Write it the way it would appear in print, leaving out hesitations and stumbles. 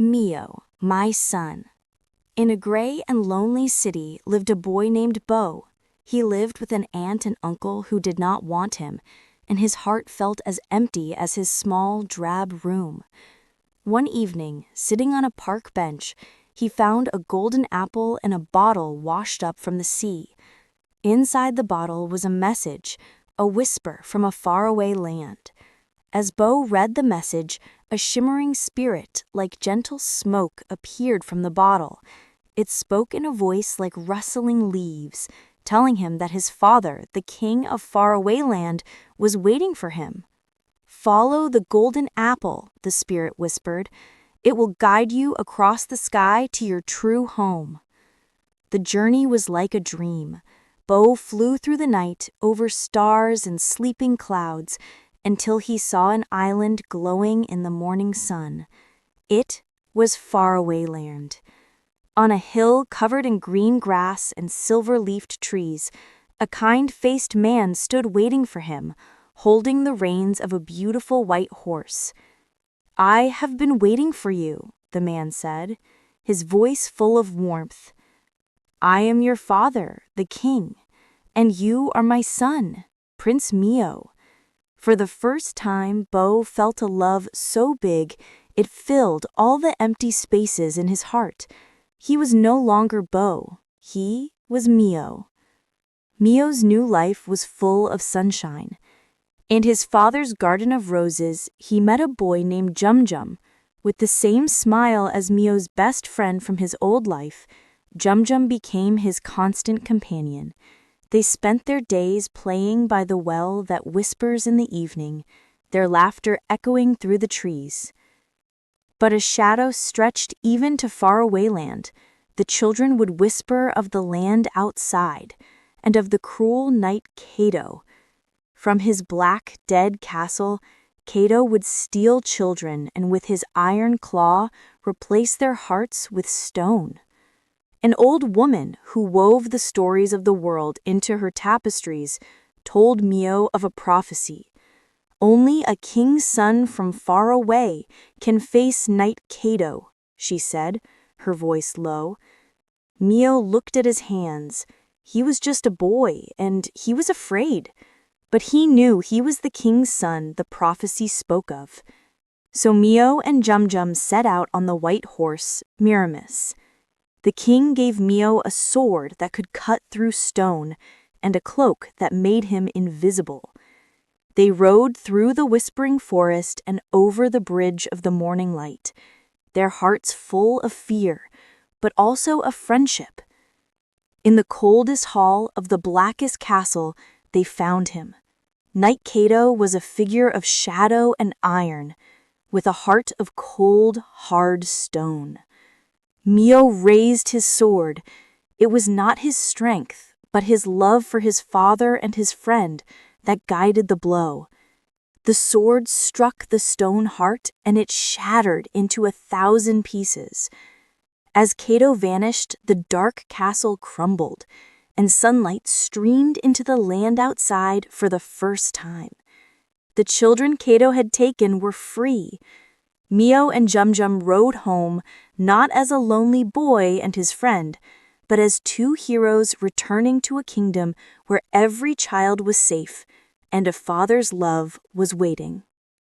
Mio, my son. In a gray and lonely city lived a boy named Bo. He lived with an aunt and uncle who did not want him, and his heart felt as empty as his small, drab room. One evening, sitting on a park bench, he found a golden apple in a bottle washed up from the sea. Inside the bottle was a message, a whisper from a faraway land. As Bo read the message, a shimmering spirit like gentle smoke appeared from the bottle. It spoke in a voice like rustling leaves, telling him that his father, the king of faraway land, was waiting for him. "Follow the golden apple," the spirit whispered. "It will guide you across the sky to your true home." The journey was like a dream. Bo flew through the night, over stars and sleeping clouds, until he saw an island glowing in the morning sun. It was faraway land. On a hill covered in green grass and silver-leafed trees, a kind-faced man stood waiting for him, holding the reins of a beautiful white horse. "I have been waiting for you," the man said, his voice full of warmth. "I am your father, the king, and you are my son, Prince Mio." For the first time, Bo felt a love so big it filled all the empty spaces in his heart. He was no longer Bo, he was Mio. Mio's new life was full of sunshine. In his father's garden of roses, he met a boy named Jum Jum. With the same smile as Mio's best friend from his old life, Jum Jum became his constant companion. They spent their days playing by the well that whispers in the evening, their laughter echoing through the trees. But a shadow stretched even to faraway land. The children would whisper of the land outside, and of the cruel knight Cato. From his black, dead castle, Cato would steal children and with his iron claw replace their hearts with stone. An old woman who wove the stories of the world into her tapestries told Mio of a prophecy. "Only a king's son from far away can face Knight Cato," she said, her voice low. Mio looked at his hands. He was just a boy, and he was afraid. But he knew he was the king's son the prophecy spoke of. So Mio and Jum Jum set out on the white horse, Miramis. The king gave Mio a sword that could cut through stone and a cloak that made him invisible. They rode through the whispering forest and over the bridge of the morning light, their hearts full of fear, but also of friendship. In the coldest hall of the blackest castle, they found him. Knight Cato was a figure of shadow and iron, with a heart of cold, hard stone. Mio raised his sword. It was not his strength, but his love for his father and his friend that guided the blow. The sword struck the stone heart, and it shattered into 1,000 pieces. As Cato vanished, the dark castle crumbled, and sunlight streamed into the land outside for the first time. The children Cato had taken were free. Mio and Jum Jum rode home, not as a lonely boy and his friend, but as two heroes returning to a kingdom where every child was safe and a father's love was waiting.